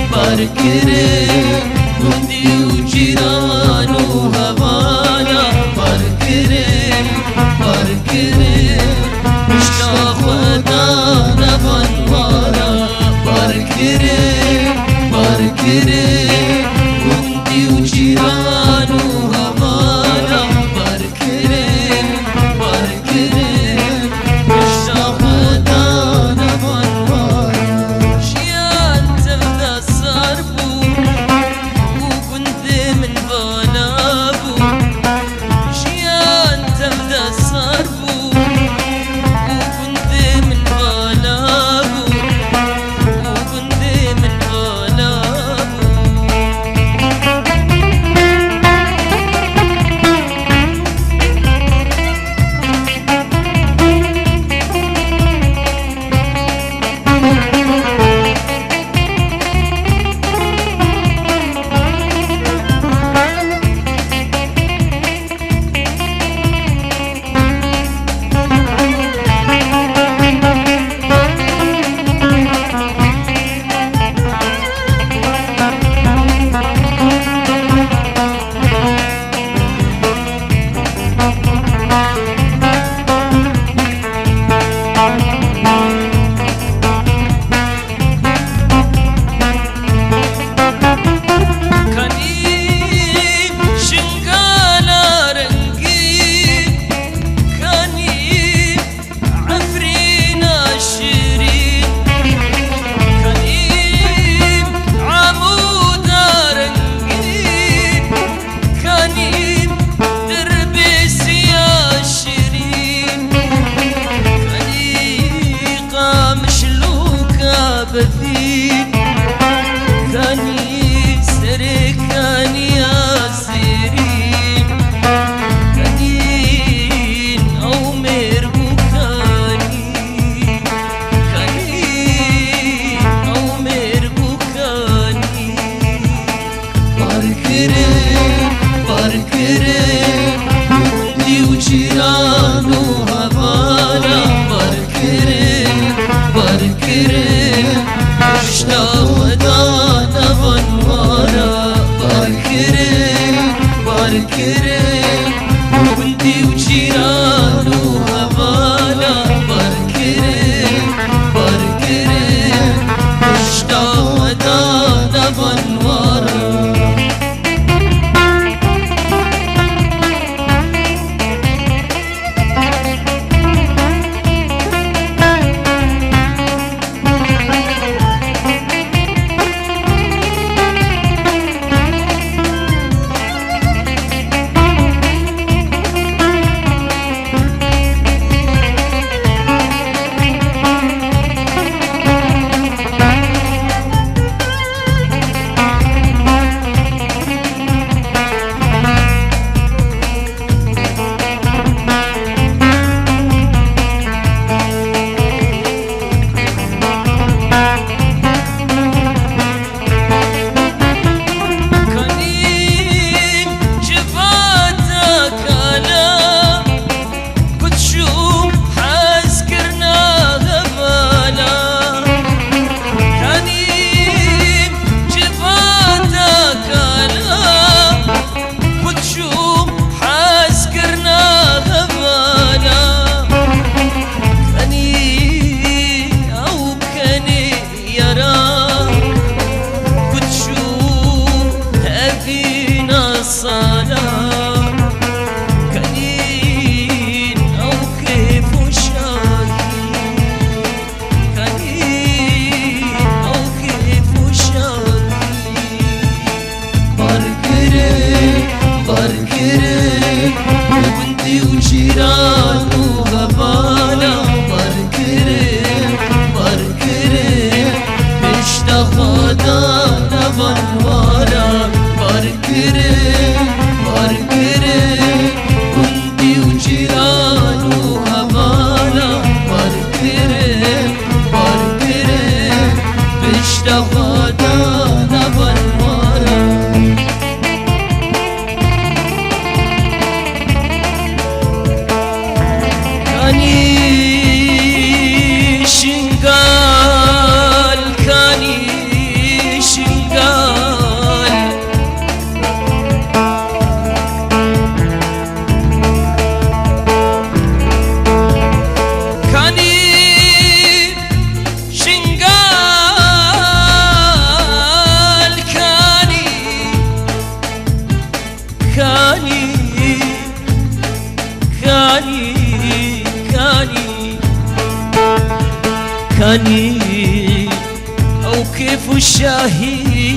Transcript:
باركرك ودي وجيران وهوانا باركرك مشتاق ودانا بنوانا باركرك ودي وجيران وهوانا باركرك مشتاق ودانا بنوانا شيان تبدا الصربو وكنت من بلابو شيان تبدا الصربو وكنت من بلابو وكنت من بلابو بثيك كاني سرك كاني ياسرين كانين أو مربو كانين أو مربو كانين باركرك ودي وجيران وهوانا باركرك مشتاق ودانا بنوانا باركرك وانتي وجيران وهوانا باركرك مشتاق ودانا بنوانا باركرك وانتي وجيران وغبانا باركرك باركرك اشتغدانا بنوانا باركرك باركرك وانتي وجيران وغبانا باركرك باركرك اشتغدانا بنوانا كاني أو كيف الشهيد